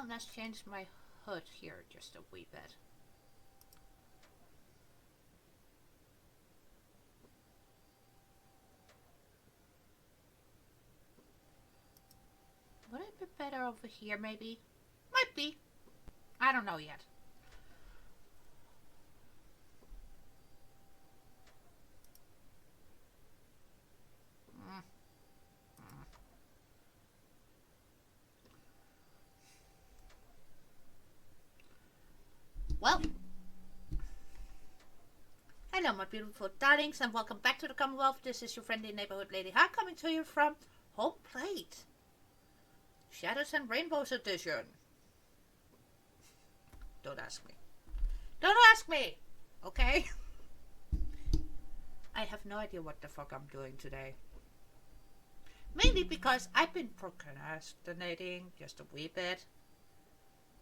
Well, let's change my hood here just a wee bit. Would it be better over here, maybe? Might be. I don't know yet. Well, hello my beautiful darlings and welcome back to the Commonwealth. This is your friendly neighborhood Lady Ha coming to you from Home Plate. Shadows and Rainbows Edition. Don't ask me. Don't ask me! Okay? I have no idea what the fuck I'm doing today. Mainly because I've been procrastinating just a wee bit.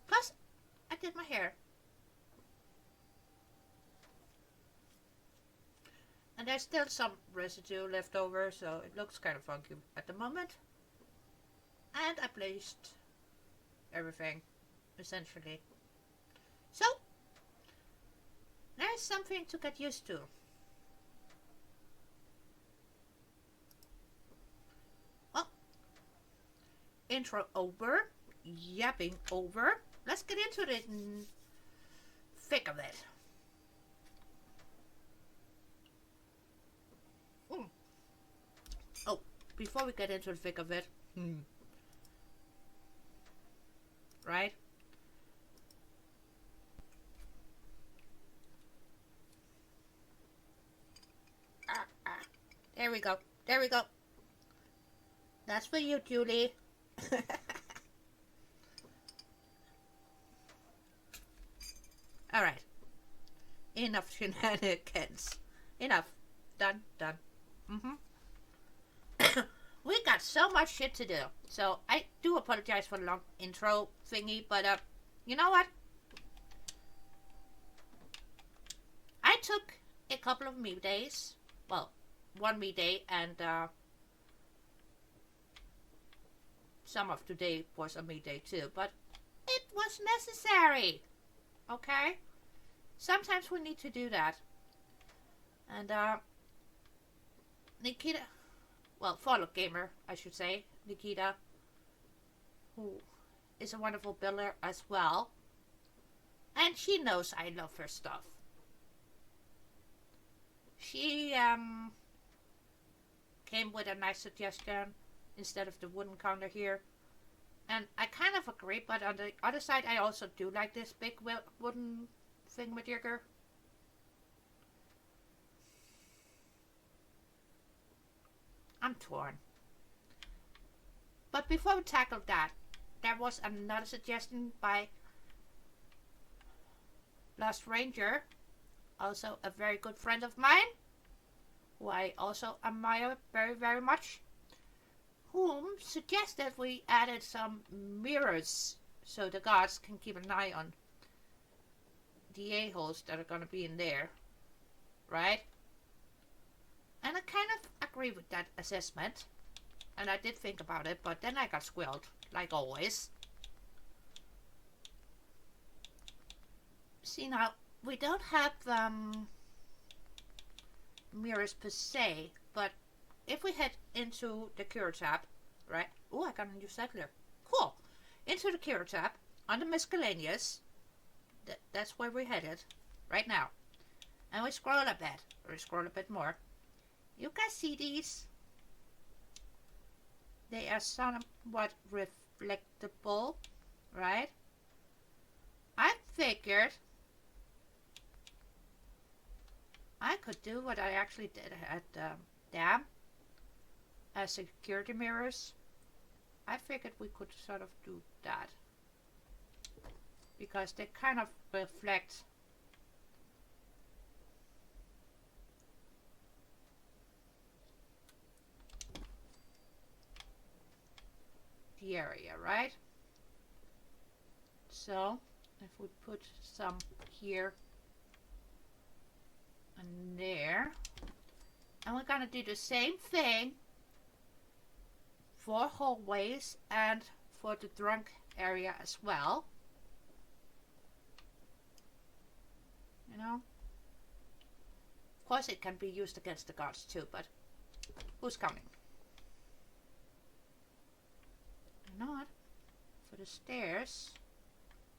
Plus, I did my hair. And there's still some residue left over, so it looks kind of funky at the moment. And I placed everything, essentially. So, there's something to get used to. Well, intro over, yapping over. Let's get into the thick of it. Oh, before we get into the thick of it, right? There we go. There we go. That's for you, Julie. Alright. Enough shenanigans. Enough. Done. Done. We got so much shit to do. So, I do apologize for the long intro thingy, but, you know what? I took a couple of me days. Well, one me day and, some of today was a me day too, but it was necessary. Okay? Sometimes we need to do that. And, Nikita, well, fellow gamer, I should say, Nikita, who is a wonderful builder as well. And she knows I love her stuff. She, came with a nice suggestion instead of the wooden counter here. And I kind of agree, but on the other side, I also do like this big wooden thingamajigger. I'm torn. But before we tackle that, there was another suggestion by Lost Ranger, also a very good friend of mine, who I also admire very, very much, whom suggested we added some mirrors so the guards can keep an eye on the a-holes that are going to be in there, right? And I kind of agree with that assessment. And I did think about it, but then I got squealed, like always. See now, we don't have mirrors per se, but if we head into the Cure tab, right? Oh, I got a new settler. Cool. Into the Cure tab, under miscellaneous, that's where we're headed right now. And we scroll a bit, or we scroll a bit more. You can see these. They are somewhat reflectable, right? I figured I could do what I actually did at Dam as security mirrors. I figured we could sort of do that because they kind of reflect the area, right? So if we put some here and there, and we're gonna do the same thing for hallways and for the drunk area as well. You know? Of course it can be used against the guards too, but who's coming? You know what? For the stairs,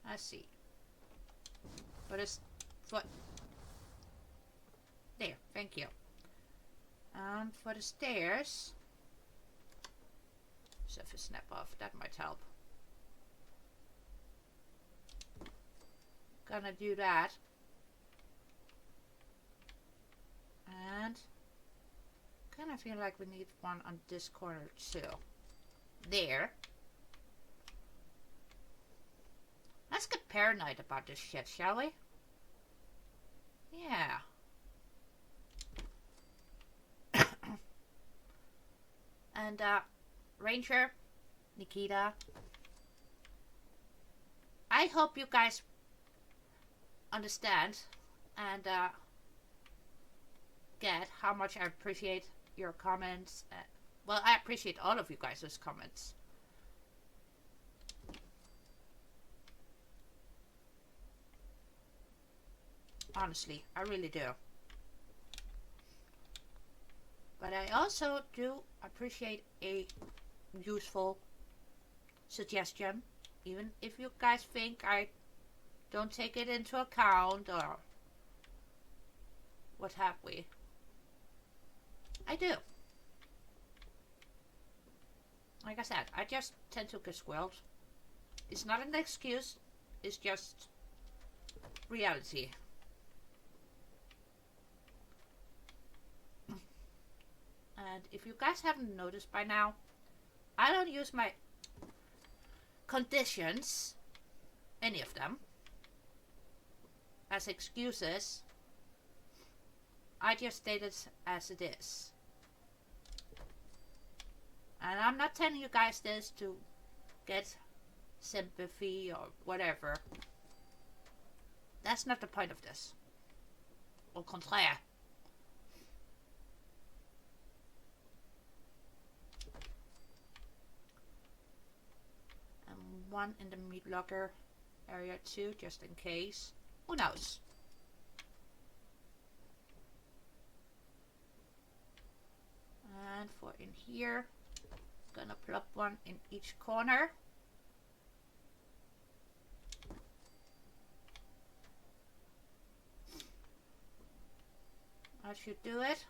I see. For this, for there, thank you. And for the stairs, surface snap off, that might help. Gonna do that. And kind of feel like we need one on this corner too. There. Let's get paranoid about this shit, shall we? Yeah. And Ranger, Nikita, I hope you guys understand and get how much I appreciate your comments. Well, I appreciate all of you guys' comments. Honestly, I really do. But I also do appreciate a useful suggestion, even if you guys think I don't take it into account or what have we. I do. Like I said, I just tend to get squirreled. It's not an excuse, it's just reality. And if you guys haven't noticed by now, I don't use my conditions, any of them, as excuses. I just state it as it is. And I'm not telling you guys this to get sympathy or whatever. That's not the point of this. Au contraire. One in the meat locker area too, just in case. Who knows? And for in here, gonna plop one in each corner. I should do it.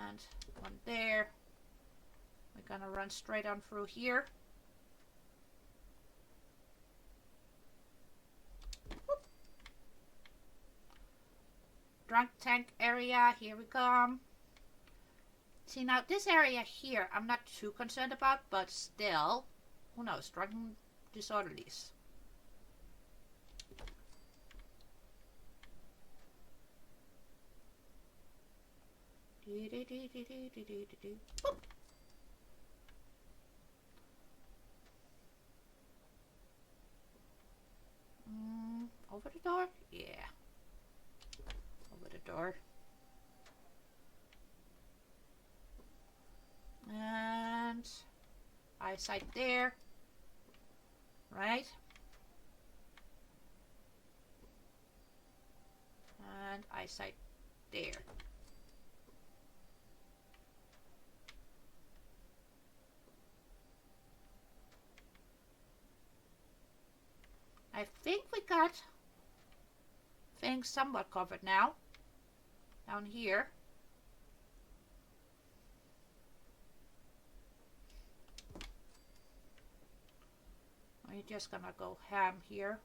And one there. We're gonna run straight on through here. Drunk tank area, here we go. See, now this area here I'm not too concerned about, but still, who knows, drunken disorderlies. Boop. Over the door? Yeah. Over the door. And eyesight there. Right? And eyesight there. I think we got things somewhat covered now. Down here. We're just gonna go ham here.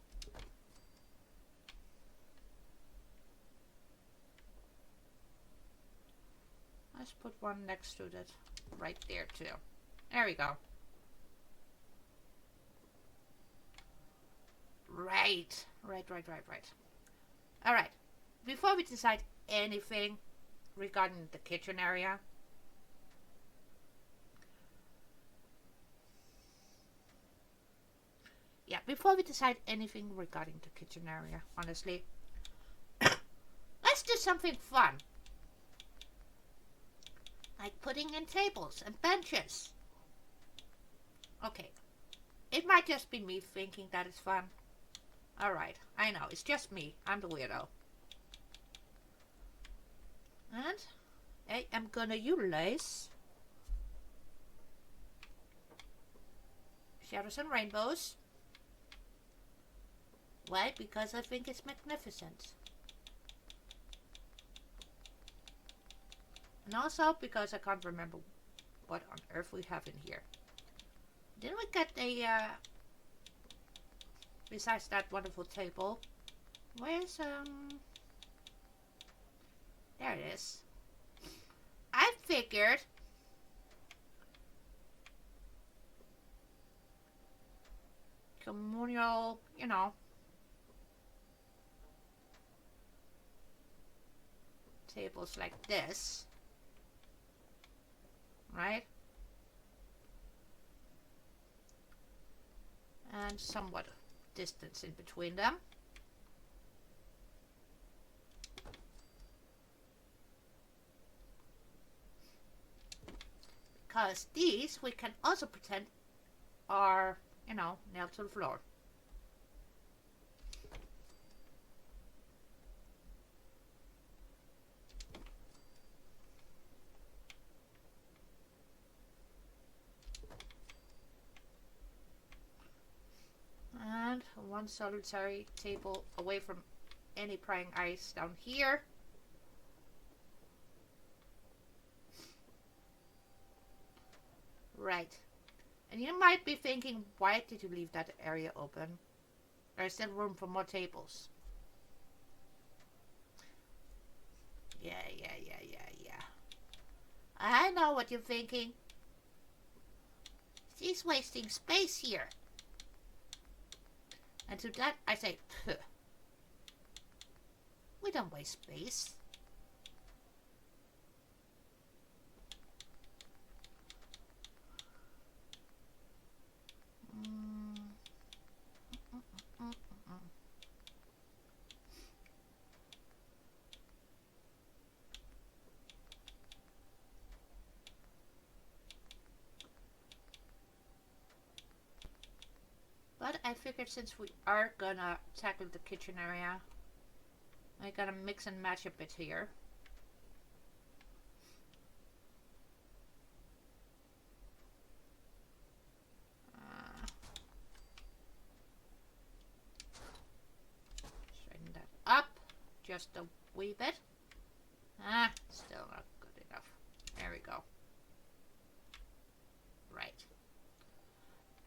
Let's put one next to that right there too. There we go. Right. Alright. Before we decide anything regarding the kitchen area, before we decide anything regarding the kitchen area, honestly, let's do something fun. Like putting in tables and benches. Okay. It might just be me thinking that it's fun. Alright, I know, it's just me. I'm the weirdo. And I am gonna utilize shadows and rainbows. Why? Because I think it's magnificent. And also because I can't remember what on earth we have in here. Didn't we get a, besides that wonderful table, where's, there it is. I figured communal, you know, tables like this, right? And somewhat distance in between them. Because these we can also pretend are, you know, nailed to the floor. And one solitary table away from any prying eyes down here. Right. And you might be thinking, why did you leave that area open? There's still room for more tables. Yeah. I know what you're thinking. She's wasting space here. And to that I say, puh. We don't waste space. But I figured since we are gonna tackle the kitchen area, I gotta mix and match a bit here. Straighten that up just a wee bit. Still not good enough. There we go. Right.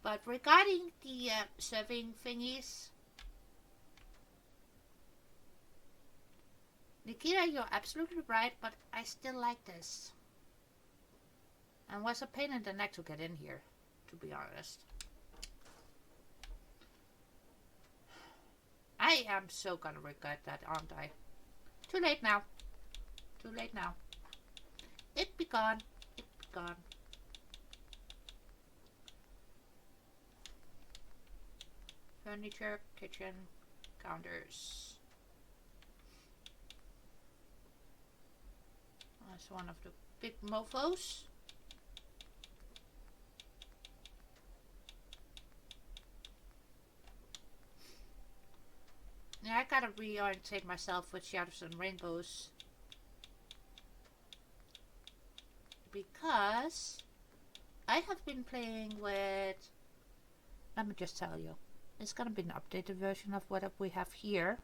But regarding the serving thingies, Nikita, you're absolutely right, but I still like this. And was a pain in the neck to get in here, to be honest. I am so gonna regret that, aren't I? Too late now. Too late now. It be gone. It be gone. Furniture, kitchen, counters. That's one of the big mofos. Yeah, I gotta reorientate myself with shadows and rainbows. Because I have been playing with, let me just tell you, it's gonna be an updated version of what we have here.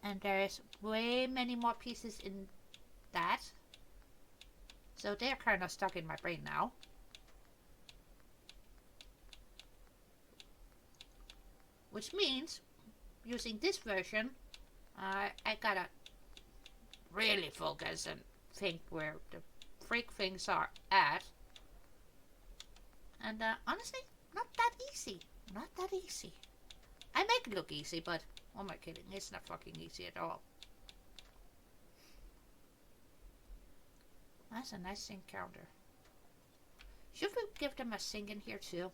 And there is way many more pieces in that. So they're kind of stuck in my brain now. Which means, using this version, I gotta really focus and think where the freak things are at. And honestly, not that easy. Not that easy. I make it look easy, but oh my kidding, it's not fucking easy at all. That's a nice sink counter. Should we give them a sink in here too?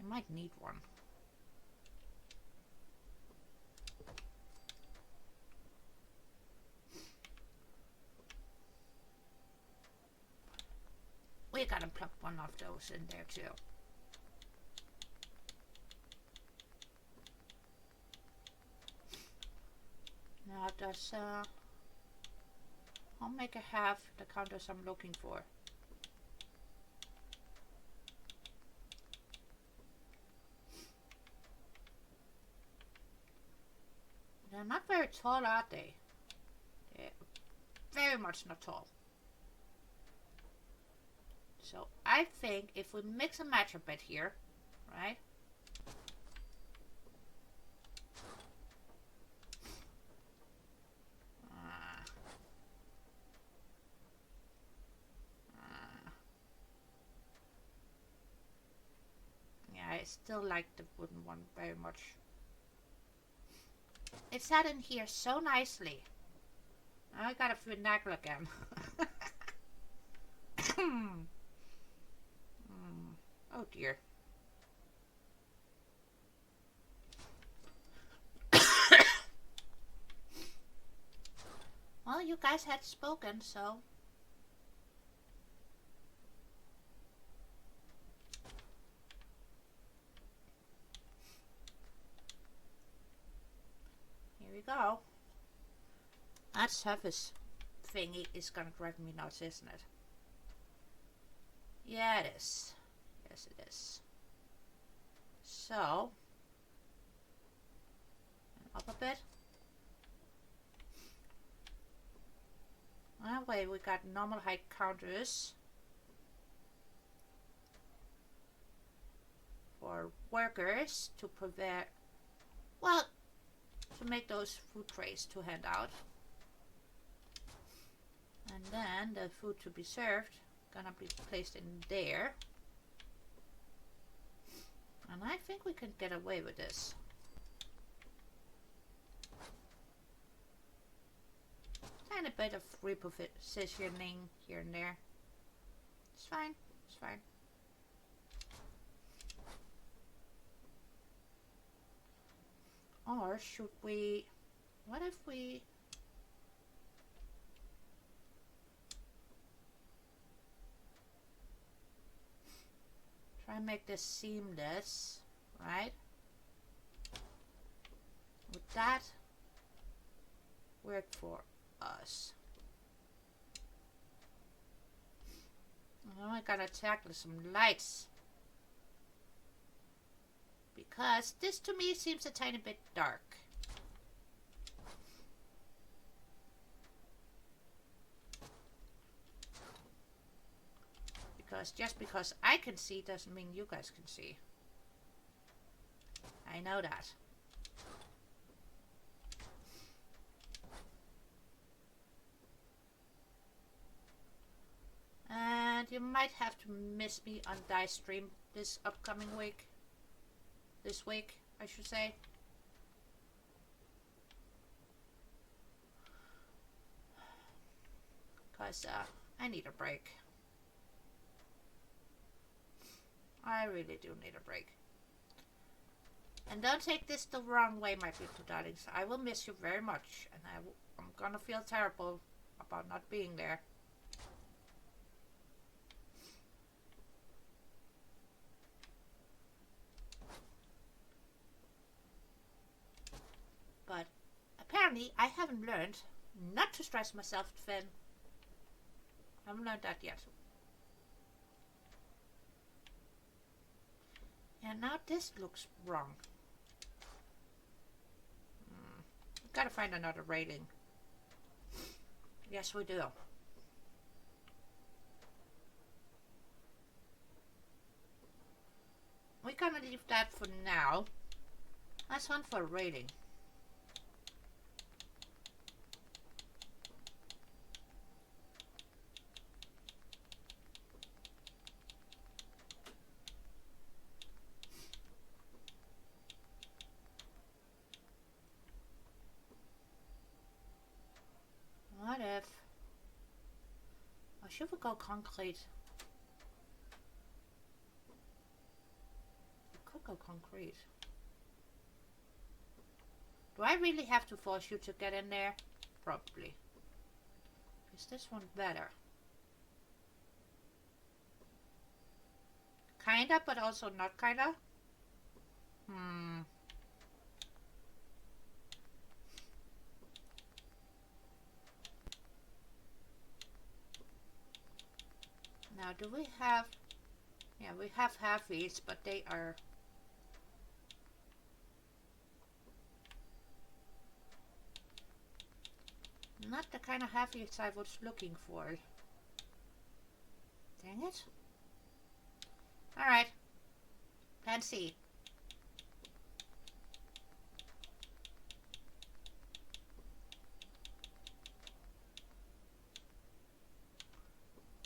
I might need one. one of those in there too. Now does homemaker have the counters I'm looking for? They're not very tall, are they? They're very much not tall. So I think if we mix and match a bit here, right? Yeah, I still like the wooden one very much. It sat in here so nicely. I got a finagle again. Oh dear. Well, you guys had spoken, so... Here we go. That surface thingy is gonna drive me nuts, isn't it? Yeah, it is. Yes, it is. So... up a bit. That way we got normal height counters for workers to prevent, well, to make those food trays to hand out. And then the food to be served gonna be placed in there. And I think we can get away with this. Tiny bit of repositioning here and there. It's fine. It's fine. Or should we... what if we... try and make this seamless, right? Would that work for us? Now I gotta tackle some lights, because this to me seems a tiny bit dark. Because just because I can see doesn't mean you guys can see. I know that. And you might have to miss me on Dice Stream this upcoming week. This week, I should say. Because I need a break. I really do need a break. And don't take this the wrong way, my beautiful darlings. I will miss you very much. And I'm gonna feel terrible about not being there. But apparently I haven't learned not to stress myself thin. I haven't learned that yet. And now this looks wrong. We've got to find another railing. Yes, we do. We're gonna leave that for now. That's one for a railing. What if... or should we go concrete? We could go concrete. Do I really have to force you to get in there? Probably. Is this one better? kinda, but also not kinda. Now, do we have... Yeah, we have halfies, but they are... not the kind of halfies I was looking for. Dang it. Alright. Plan C.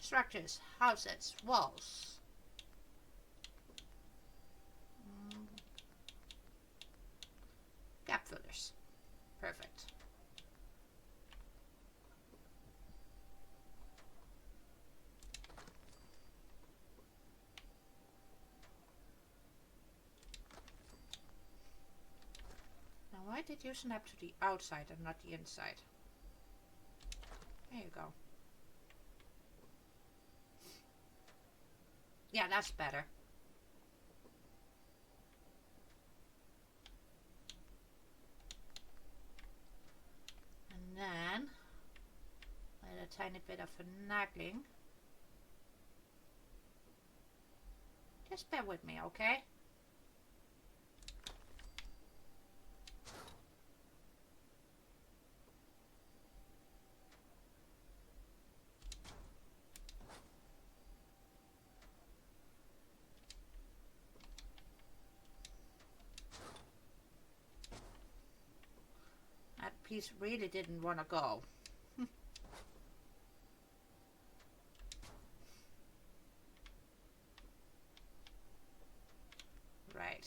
Structures, houses, walls. Gap fillers. Perfect. Now why did you snap to the outside and not the inside? There you go. Yeah, that's better. And then a tiny bit of finagling. Just bear with me, okay? That piece really didn't want to go. Right.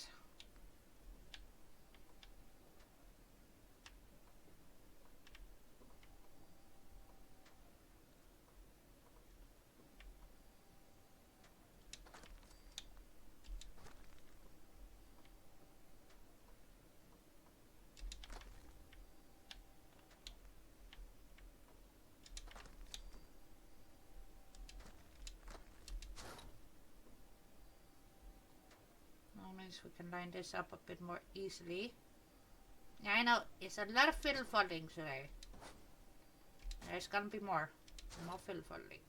Means we can line this up a bit more easily. Yeah, I know, it's a lot of fiddle folding today. There's gonna be more fiddle folding.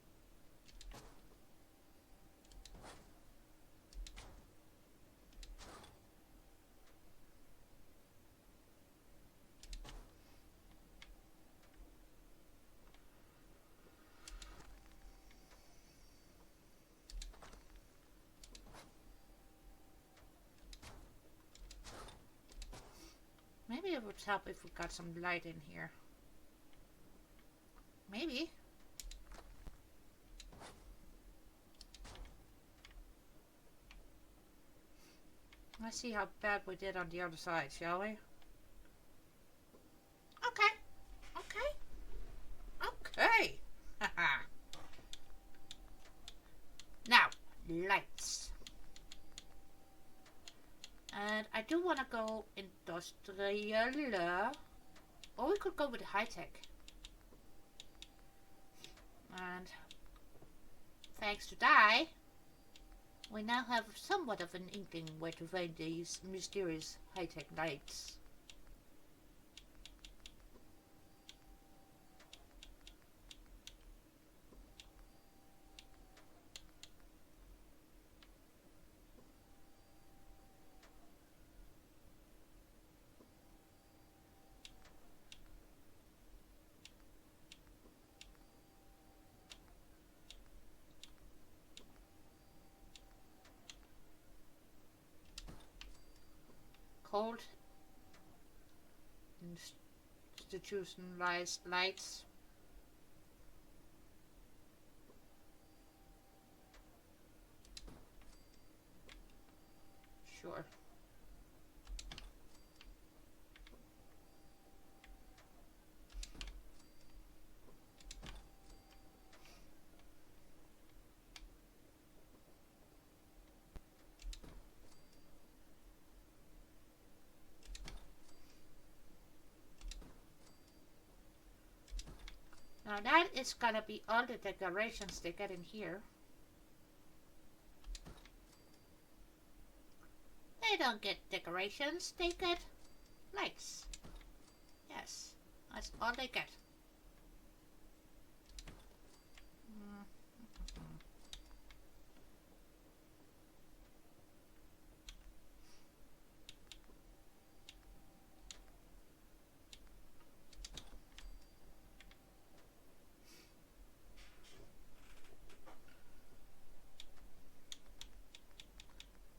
Maybe it would help if we got some light in here. Maybe. Let's see how bad we did on the other side, shall we? Okay. Okay. Okay. Haha. Now, lights. And I do want to go industrial. Or we could go with high tech. And thanks to Dye, we now have somewhat of an inkling where to find these mysterious high tech lights. Cold institutionalized lights. Sure. Now that is gonna be all the decorations they get in here. They don't get decorations, they get lights. Yes, that's all they get.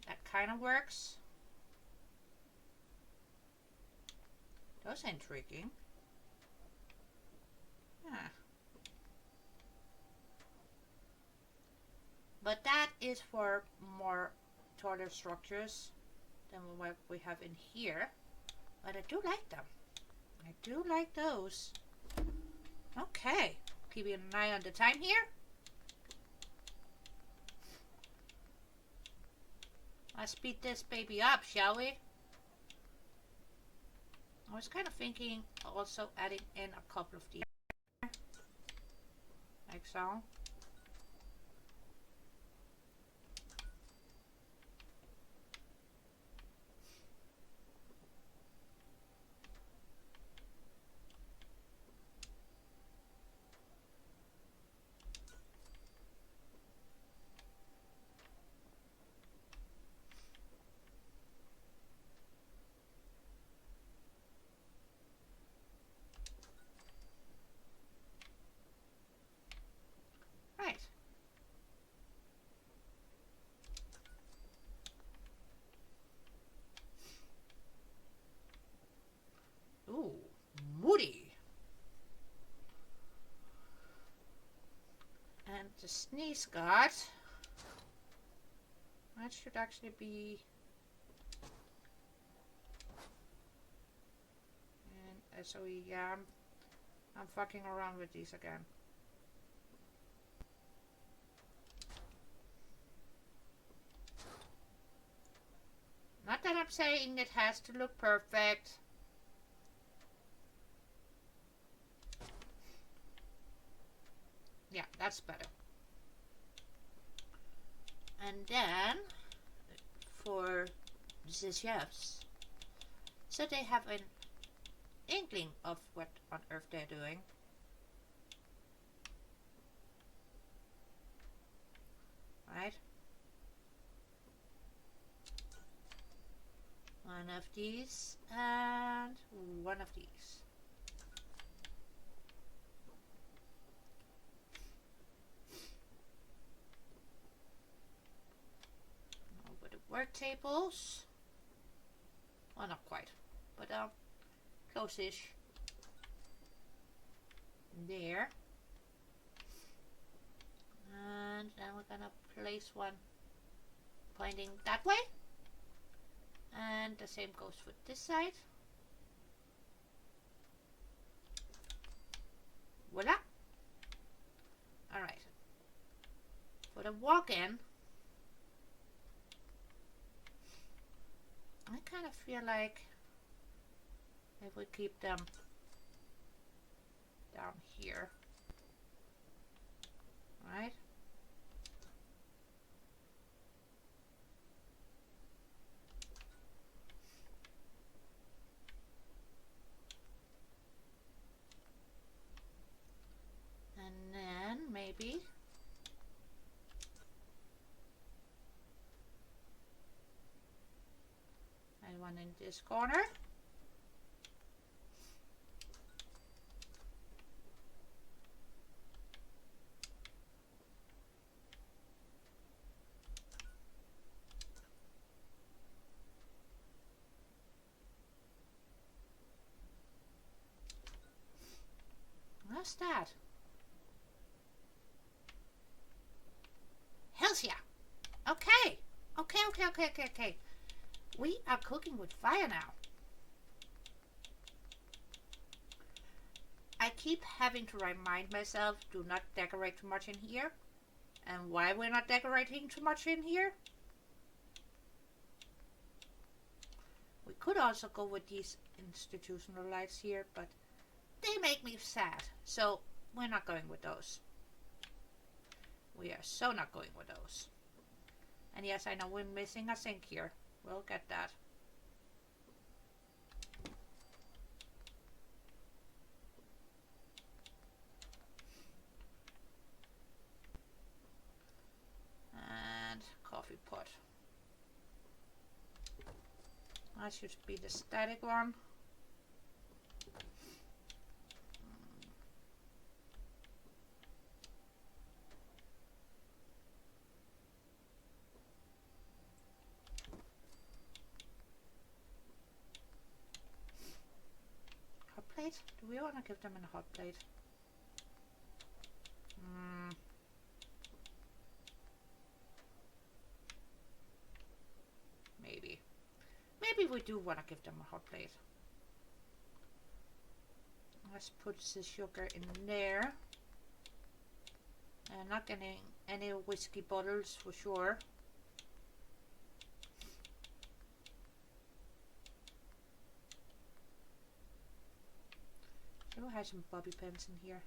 That kind of works. That's intriguing. Yeah. But that is for more taller structures than what we have in here. But I do like them. I do like those. Okay. Keeping an eye on the time here. Let's speed this baby up, shall we? I was kind of thinking also adding in a couple of these. Like so. Right. Ooh, moody. And the sneeze guard. That should actually be. And so yeah, I'm fucking around with these again. Not that I'm saying it has to look perfect. Yeah, that's better. And then for the chefs, so they have an inkling of what on earth they're doing. Right? One of these and one of these. Over the work tables. Well, not quite, but close-ish. There. And then we're gonna place one pointing that way. And the same goes for this side. Voila. Alright. For the walk-in, I kind of feel like if we keep them down here, right? And then maybe and one in this corner. What's that? Hells yeah. Okay. Okay. We are cooking with fire now. I keep having to remind myself do not decorate too much in here. And why we're not decorating too much in here? We could also go with these institutional lights here, but they make me sad. So we're not going with those. We are so not going with those. And yes, I know we're missing a sink here. We'll get that. And coffee pot. That should be the static one. Hot plate? Do we want to give them a hot plate? Maybe. Maybe we do want to give them a hot plate. Let's put the sugar in there. And not getting any whiskey bottles for sure. So we'll have some bobby pins in here.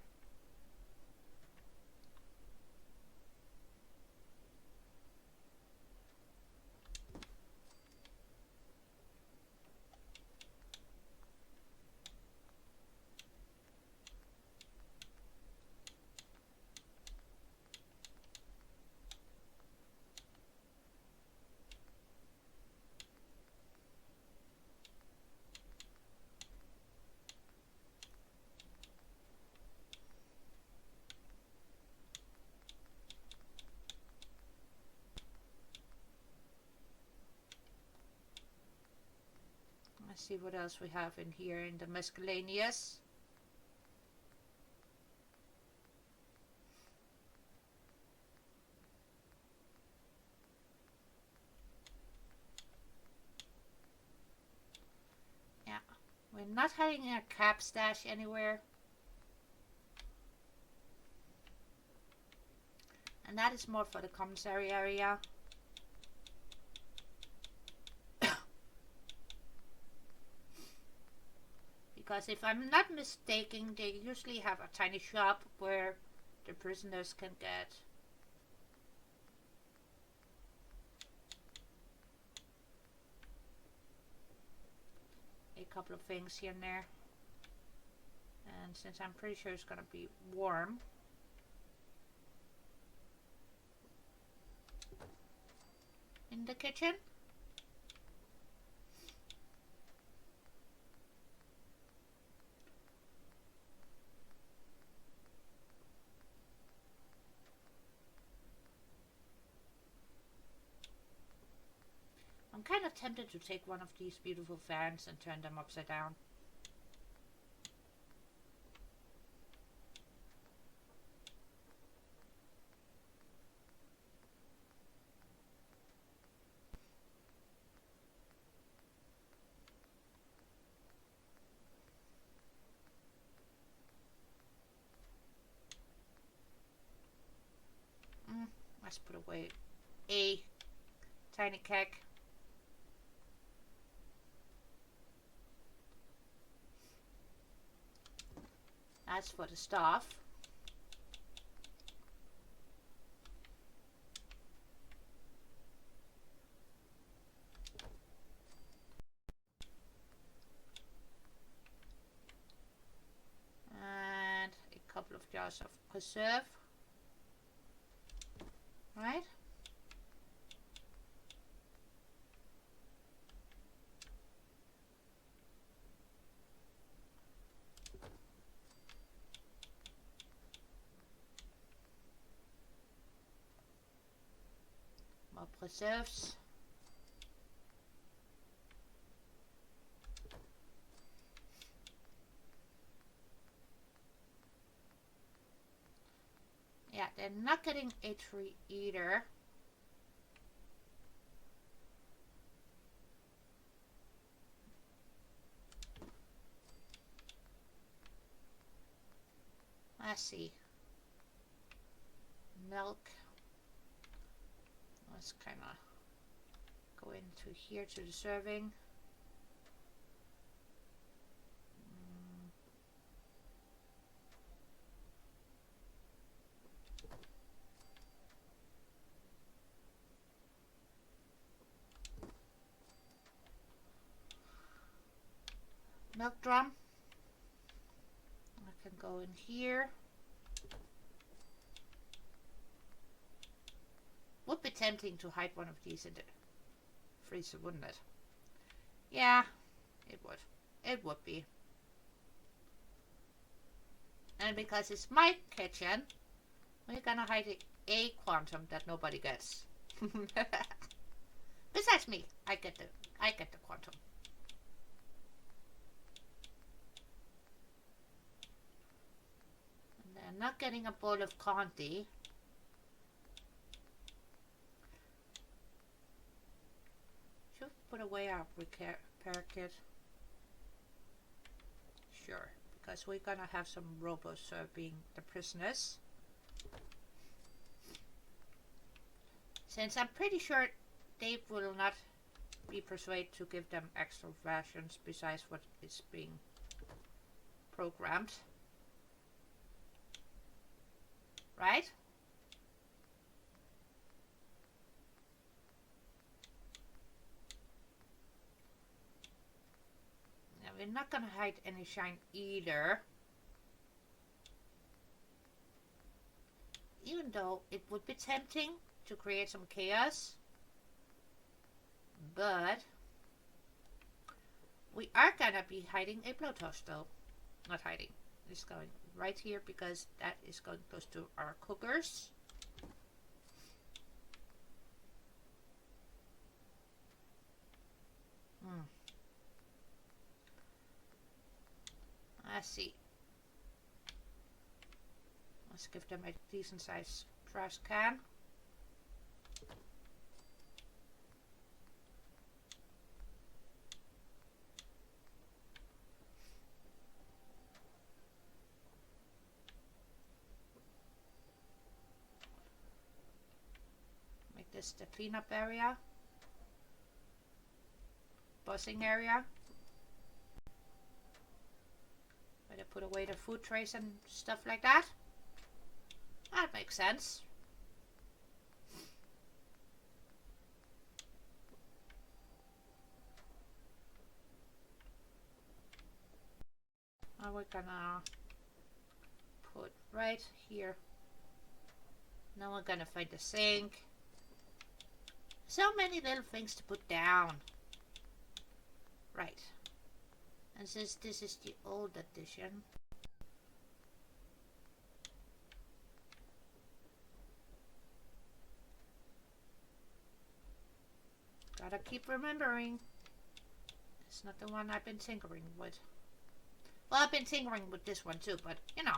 Let's see what else we have in here in the miscellaneous. Yeah, we're not having a cap stash anywhere. And that is more for the commissary area. Because if I'm not mistaken, they usually have a tiny shop where the prisoners can get a couple of things here and there. And since I'm pretty sure it's gonna be warm, in the kitchen. I'm kind of tempted to take one of these beautiful fans and turn them upside down. Let's put away a tiny keg. As for the stuff, and a couple of jars of preserve, right? More preserves. Yeah, they're not getting a tree either. Let's see. Milk. Let's kind of go into here to the serving. milk drum. I can go in here. Would be tempting to hide one of these in the freezer, wouldn't it? Yeah, it would. It would be. And because it's my kitchen, we're gonna hide a quantum that nobody gets. Besides me, I get the quantum. And then not getting a bowl of candy. Should we put away our repair kit? Sure, because we're gonna have some robots serving the prisoners. Since I'm pretty sure Dave will not be persuaded to give them extra rations besides what is being programmed. Right? Now we're not gonna hide any shine either. Even though it would be tempting to create some chaos. But we are gonna be hiding a blowtorch though. Not hiding. It's going right here because that is going close to our cookers. Let's see. Let's give them a decent sized trash can. Make this the cleanup area. Buzzing area. Where they put away the food trays and stuff like that. That makes sense. Now we're gonna put right here. Now we're gonna find the sink. So many little things to put down. Right. And since this is the old edition, gotta keep remembering, it's not the one I've been tinkering with. Well, I've been tinkering with this one too, but you know.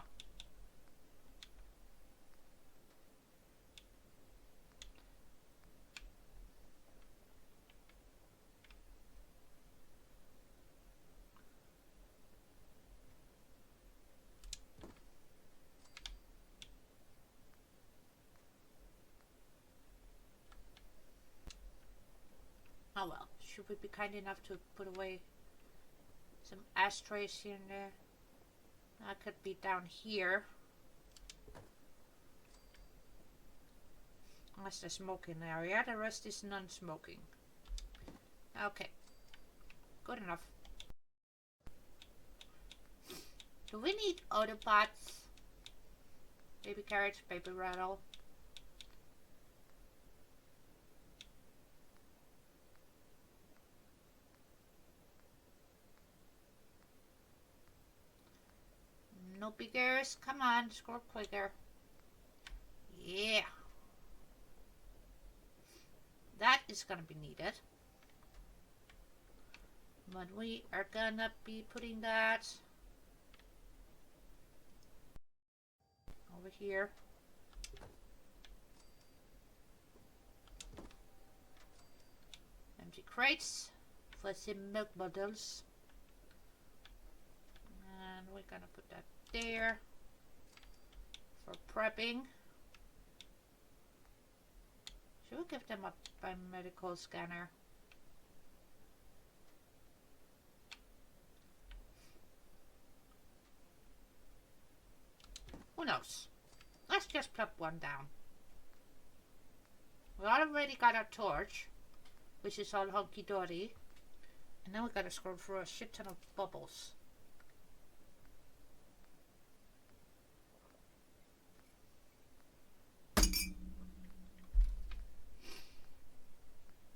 Oh well, should we be kind enough to put away some ashtrays here and there? That could be down here. That's the smoking area, the rest is non-smoking. Okay, good enough. Do we need other pots? Baby carrots, baby rattle. No biggers. Come on, scroll quicker. Yeah. That is gonna be needed. But we are gonna be putting that over here. Empty crates for some milk bottles. And we're gonna put that there for prepping. Should we give them a biomedical scanner? Who knows? Let's just plop one down. We already got our torch, which is all hunky-dory. And now we gotta scroll through a shit ton of bubbles.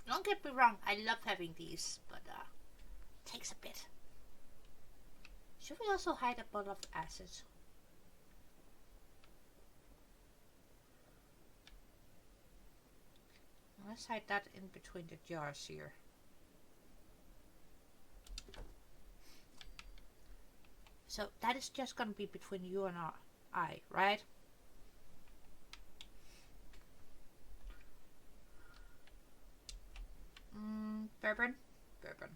Don't get me wrong, I love having these, but it takes a bit. Should we also hide a bottle of acid? Let's hide that in between the jars here. So that is just gonna be between you and I, right? Bourbon? Bourbon.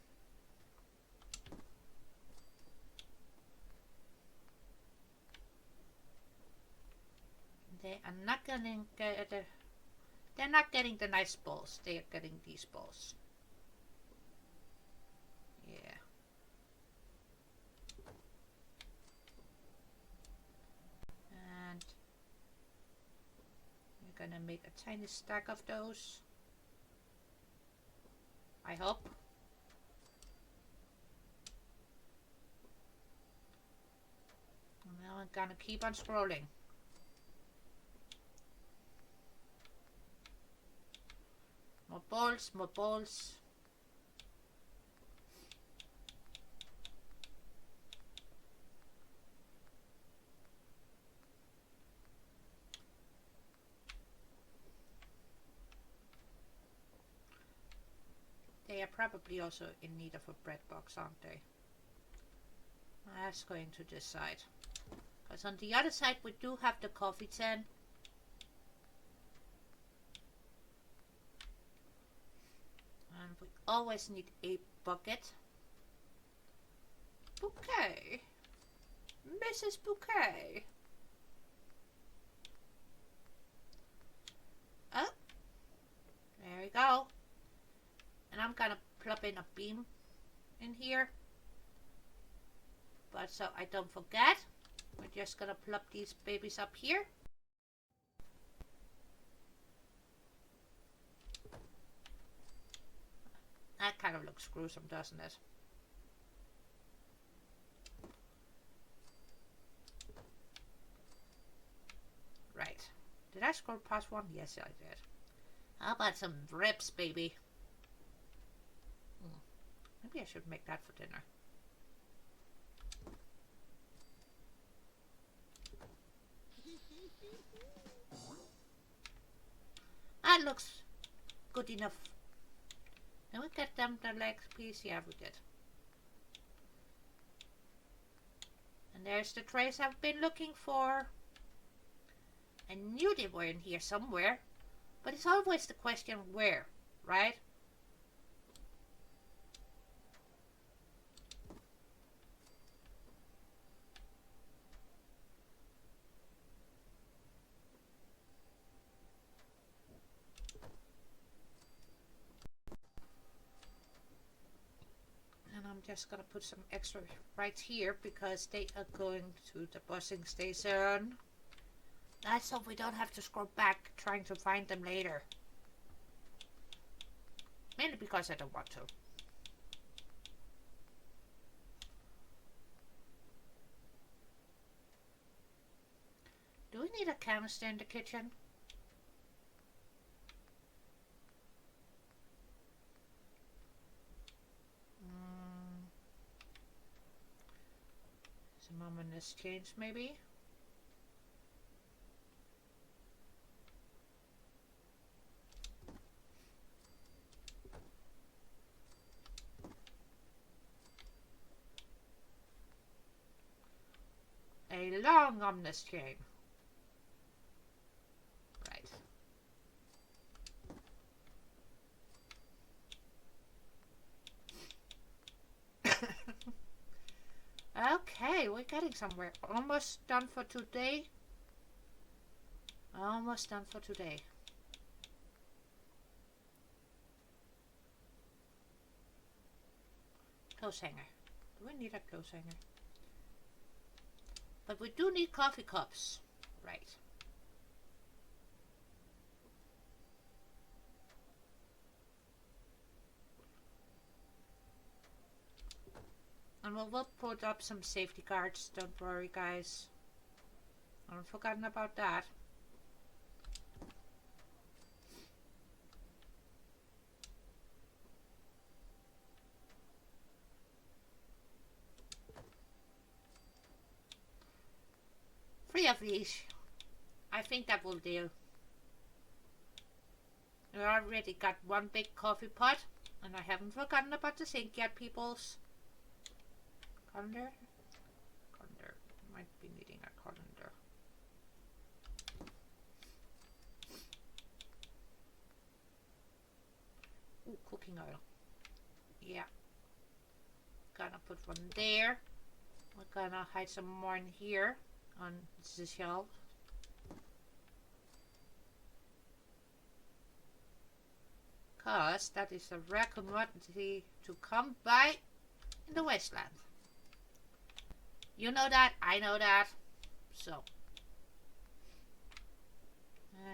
They are not getting they're not getting the nice balls. They are getting these balls. Yeah. And we're gonna make a tiny stack of those. I hope. And now I'm gonna keep on scrolling. More balls, more balls. They are probably also in need of a bread box, aren't they? That's going to this side. Because on the other side we do have the coffee tin. And we always need a bucket. Bouquet. Mrs. Bouquet. Oh. There we go. And I'm gonna plop in a beam in here. But so I don't forget, we're just gonna plop these babies up here. That kind of looks gruesome, doesn't it? Right. Did I scroll past one? Yes, I did. How about some ribs, baby? Maybe I should make that for dinner. That looks good enough. Can we get them the leg piece? Yeah, we did. And there's the trays I've been looking for. I knew they were in here somewhere. But it's always the question where, right? I'm just gonna put some extra right here because they are going to the busing station. That's so we don't have to scroll back trying to find them later. Mainly because I don't want to. Do we need a canister in the kitchen? Some ominous change maybe? A long ominous chain. Right. Okay, we're getting somewhere. Almost done for today. Almost done for today. Clothes hanger. Do we need a clothes hanger? But we do need coffee cups. Right. And we'll put up some safety guards. Don't worry, guys. I haven't forgotten about that. Three of these. I think that will do. I already got one big coffee pot. And I haven't forgotten about the sink yet, peoples. Colander? Colander. Might be needing a colander. Ooh, cooking oil. Yeah. Gonna put one there. We're gonna hide some more in here on the shelf. Because that is a rare commodity to come by in the wasteland. You know that, I know that. So.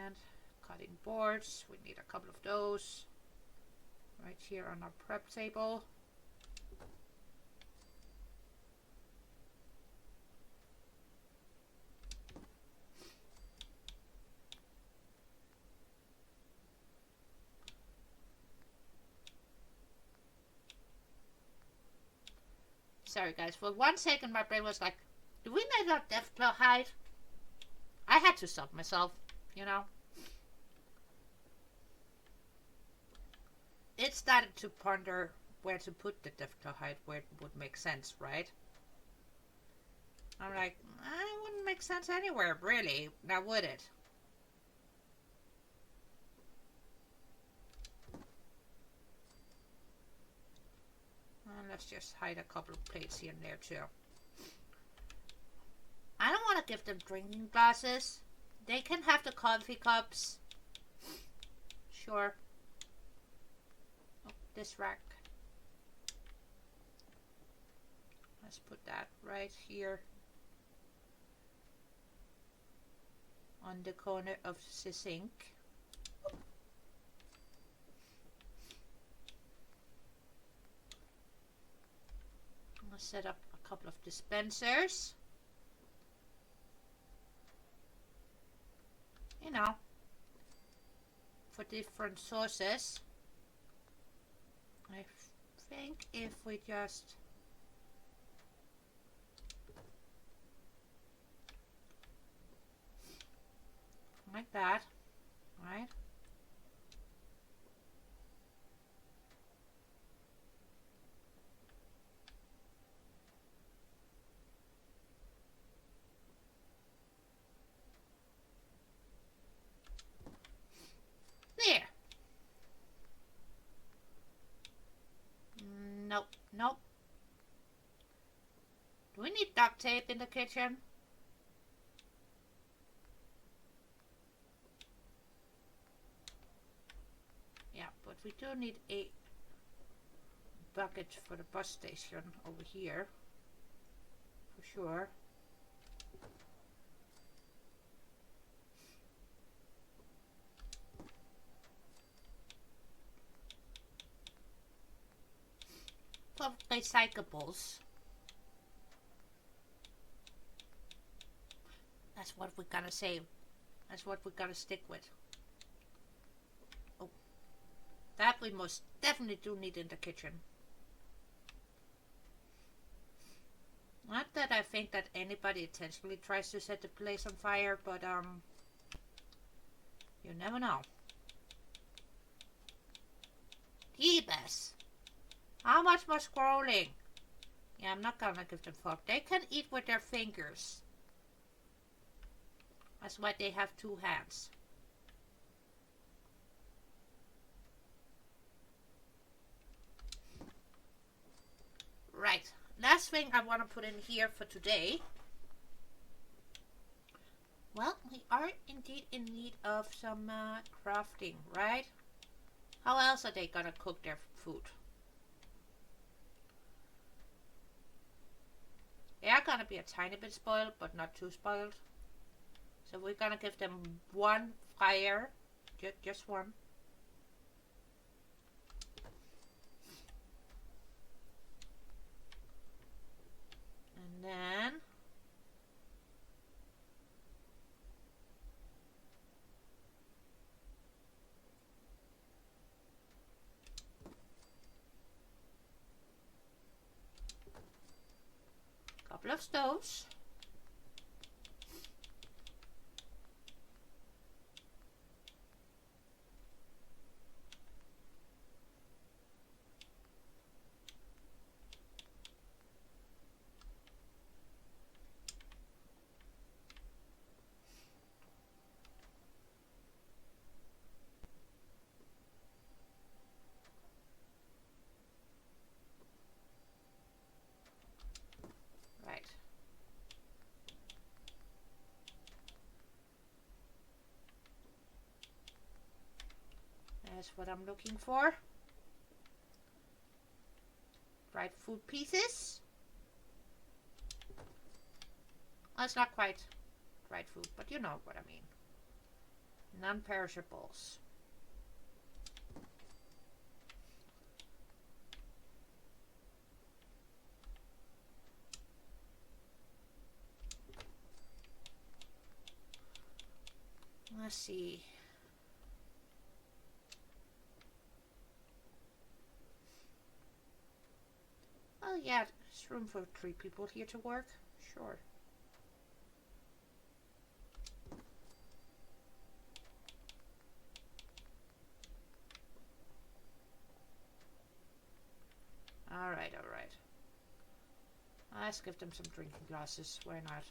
And cutting boards. We need a couple of those. Right here on our prep table. Sorry guys, for 1 second my brain was like, do we need a death claw hide? I had to stop myself, you know. It started to ponder where to put the death claw hide, where it would make sense, right? I'm like, it wouldn't make sense anywhere, really, now would it? Let's just hide a couple of plates here and there too. I don't want to give them drinking glasses. They can have the coffee cups. Sure. Oh, this rack. Let's put that right here. On the corner of the sink. Set up a couple of dispensers, you know, for different sources. I think if we just like that, right? There. Nope, nope. Do we need duct tape in the kitchen? Yeah, but we do need a bucket for the bus station over here. For sure. For recyclables. That's what we're gonna save. That's what we're gonna stick with. Oh, that we most definitely do need in the kitchen. Not that I think that anybody intentionally tries to set the place on fire, but you never know. Jeebus. How much more scrolling? Yeah, I'm not gonna give them fork. They can eat with their fingers. That's why they have 2 hands. Right. Last thing I want to put in here for today. Well, we are indeed in need of some crafting, right? How else are they gonna cook their food? They are gonna be a tiny bit spoiled, but not too spoiled. So we're gonna give them 1 fire, just 1. couple of stoves. Right. That's what I'm looking for. Dried food pieces. Well, it's not quite dried food, but you know what I mean. Non-perishables. Let's see. Well, yeah, there's room for 3 people here to work. Sure. Alright, alright. Let's give them some drinking glasses. Why not?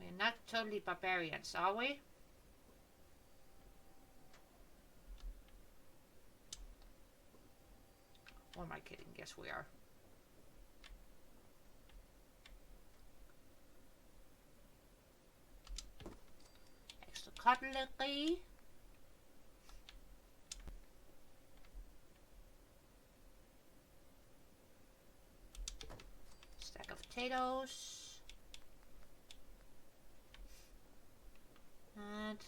We're not totally barbarians, are we? Or am I kidding? Yes, we are. Extra cutlery. Stack of potatoes. And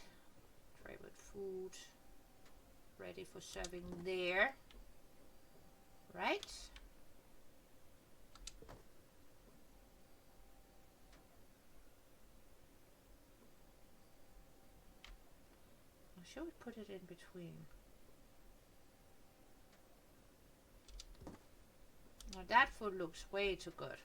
tray with food. Ready for serving there. Right? Or should we put it in between? Now that food looks way too good.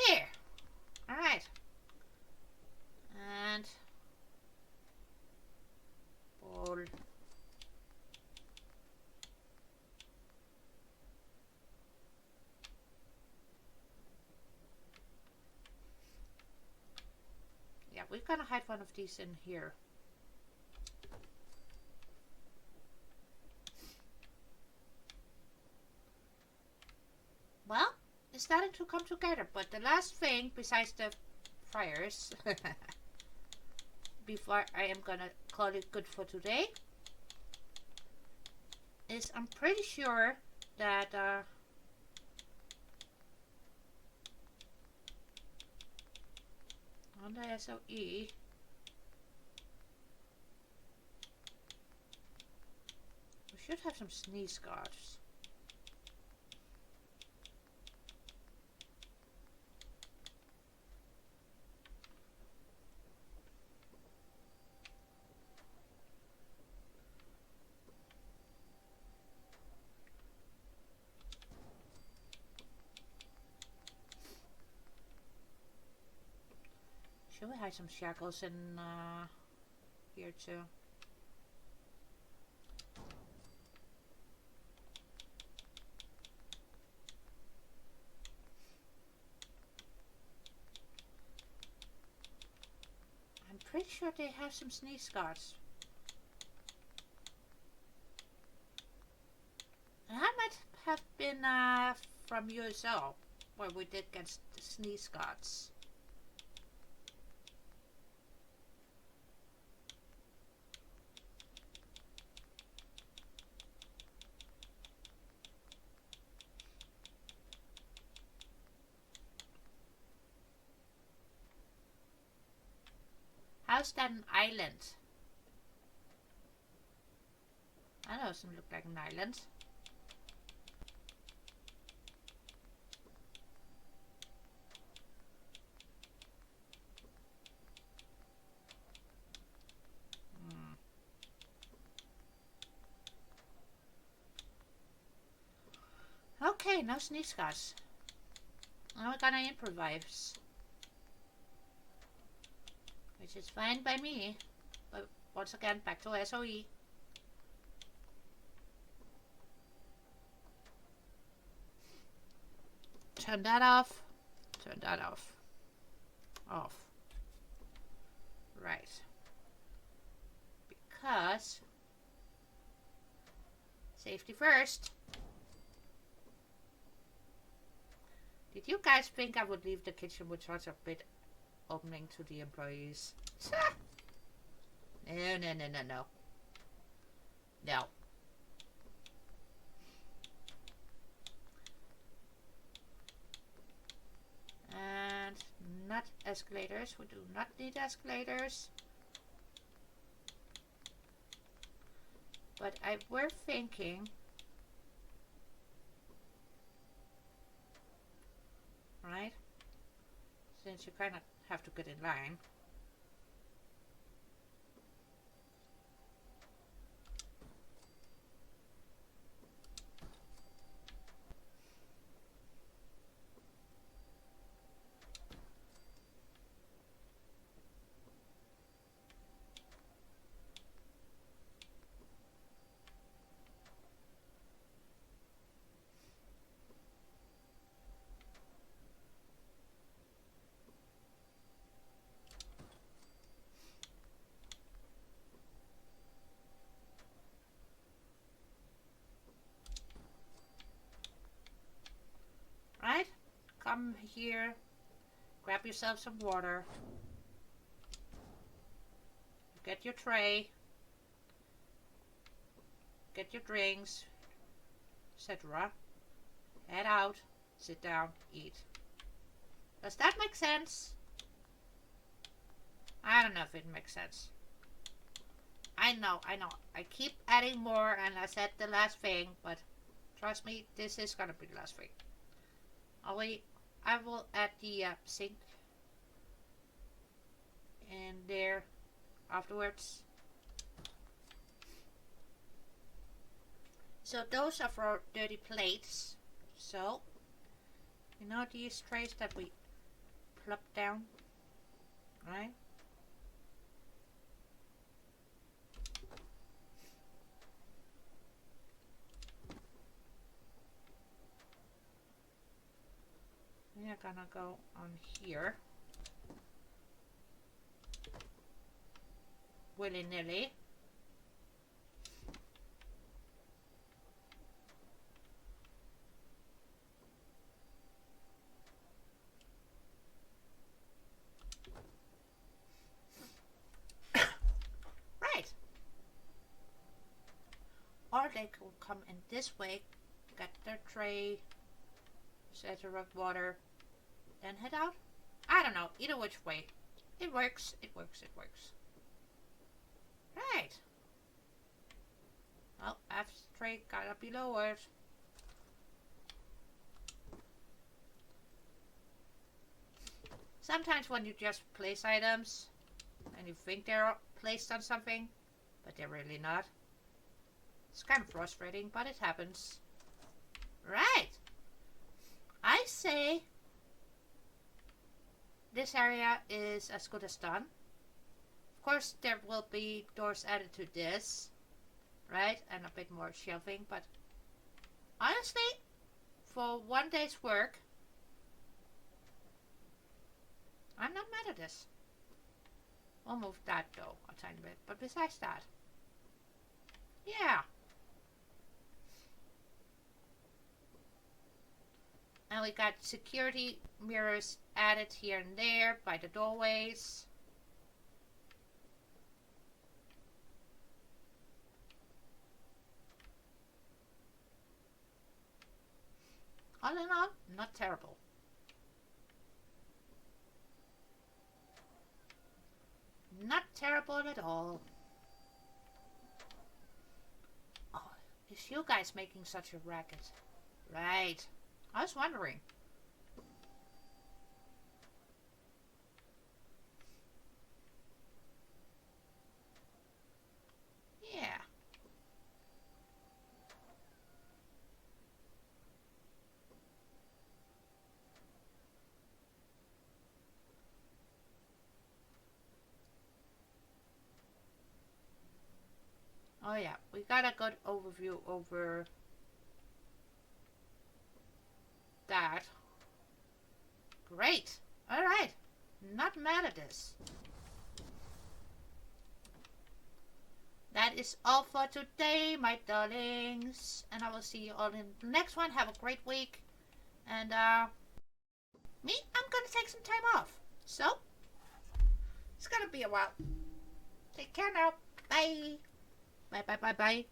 There! Alright. And bowl. Yeah, we're gonna hide one of these in here. Well, it's starting to come together, but the last thing besides the fires before I am gonna call it good for today is I'm pretty sure that on the SOE we should have some sneeze guards. Should we hide some shackles in here too? I'm pretty sure they have some sneeze guards. And that might have been from USO, where we did get the sneeze guards. How's that an island? I know it doesn't look like an island. Okay, no sneeze guys. Now we're gonna improvise. Which is fine by me. But once again, back to SOE. Turn that off. Turn that off. Off. Right. Because safety first. Did you guys think I would leave the kitchen with such a big opening to the employees? No, no, no, no, no. No. And not escalators. We do not need escalators. But we're thinking, right? Since you kind of have to get in line. Right? Come here, grab yourself some water, get your tray, get your drinks, etc. Head out, sit down, eat. Does that make sense? I don't know if it makes sense. I know. I keep adding more and I said the last thing, but trust me, this is gonna be the last thing. I will add the sink in there afterwards. So those are for dirty plates. So, you know these trays that we plop down, right? We are gonna go on here. Willy-nilly. Right. Or they could come in this way, get their tray, set of water, then head out. I don't know, either which way. It works, it works, it works. Right. Well, ashtray gotta be lowered. Sometimes when you just place items and you think they're placed on something, but they're really not. It's kind of frustrating, but it happens. Right. I say this area is as good as done. Of course, there will be doors added to this, right? And a bit more shelving, but honestly, for one day's work, I'm not mad at this. We'll move that though a tiny bit, but besides that, yeah. And we got security mirrors added here and there by the doorways. All in all, not terrible. Not terrible at all. Oh, is you guys making such a racket? Right. I was wondering. Yeah. Oh yeah, we got a good overview over that. Great. Alright. Not mad at this. That is all for today, my darlings. And I will see you all in the next one. Have a great week. And, me, I'm gonna take some time off. So, it's gonna be a while. Take care now. Bye. Bye, bye, bye, bye.